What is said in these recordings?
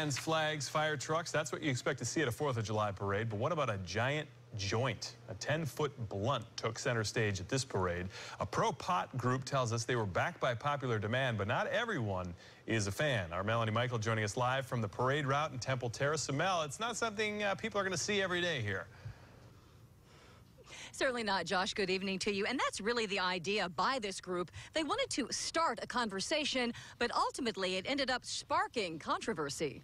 Bands, flags, fire trucks, that's what you expect to see at a 4th of July parade. But what about a giant joint? A 10-foot blunt took center stage at this parade. A pro-pot group tells us they were backed by popular demand, but not everyone is a fan. Our Melanie Michael joining us live from the parade route in Temple Terrace. So Mel, it's not something people are going to see every day here. Certainly not, Josh. Good evening to you. And that's really the idea by this group. They wanted to start a conversation, but ultimately it ended up sparking controversy.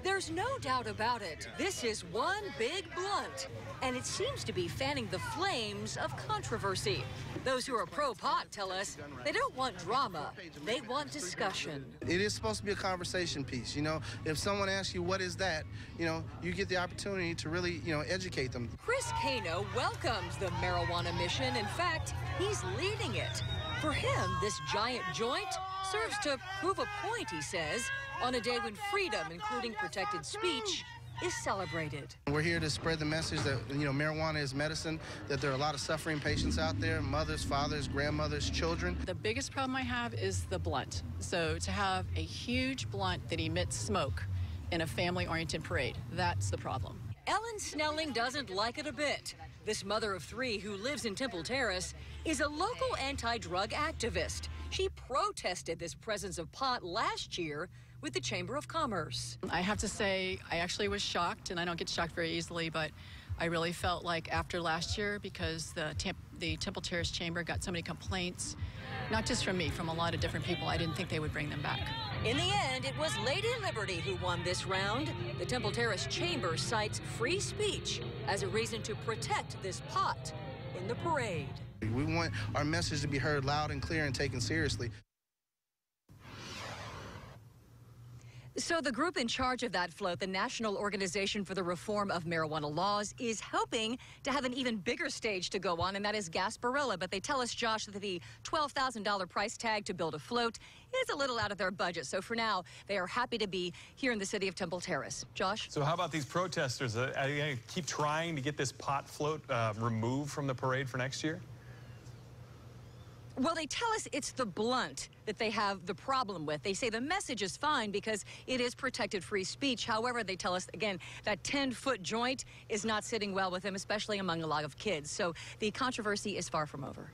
There's no doubt about it. This is one big blunt, and it seems to be fanning the flames of controversy. Those who are pro-pot tell us they don't want drama. They want discussion. It is supposed to be a conversation piece. You know, if someone asks you what is that, you get the opportunity to really, educate them. Chris Kano welcomes the marijuana mission. In fact, he's leading it. For him, this giant joint serves to prove a point, he says, on a day when freedom, including protected speech, is celebrated. We're here to spread the message that, marijuana is medicine, that there are a lot of suffering patients out there, mothers, fathers, grandmothers, children. The biggest problem I have is the blunt. So to have a huge blunt that emits smoke in a family-oriented parade, that's the problem. Ellen Snelling doesn't like it a bit. This mother of 3 who lives in Temple Terrace is a local anti-drug activist. She protested this presence of pot last year with the Chamber of Commerce. I have to say, I actually was shocked, and I don't get shocked very easily, but I really felt like after last year, because the Temple Terrace Chamber got so many complaints, not just from me, from a lot of different people, I didn't think they would bring them back. In the end, it was Lady Liberty who won this round. The Temple Terrace Chamber cites free speech as a reason to protect this pot in the parade. We want our message to be heard loud and clear and taken seriously. So the group in charge of that float, the National Organization for the Reform of Marijuana Laws, is hoping to have an even bigger stage to go on, and that is Gasparilla. But they tell us, Josh, that the $12,000 price tag to build a float is a little out of their budget. So for now, they are happy to be here in the city of Temple Terrace. Josh? So how about these protesters? Are you going to keep trying to get this pot float removed from the parade for next year? Well, they tell us it's the blunt that they have the problem with. They say the message is fine because it is protected free speech. However, they tell us, again, that 10-foot joint is not sitting well with them, especially among a lot of kids. So the controversy is far from over.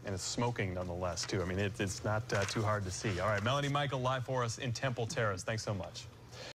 And it's smoking nonetheless, too. I mean, it's not too hard to see. All right, Melanie Michael live for us in Temple Terrace. Thanks so much.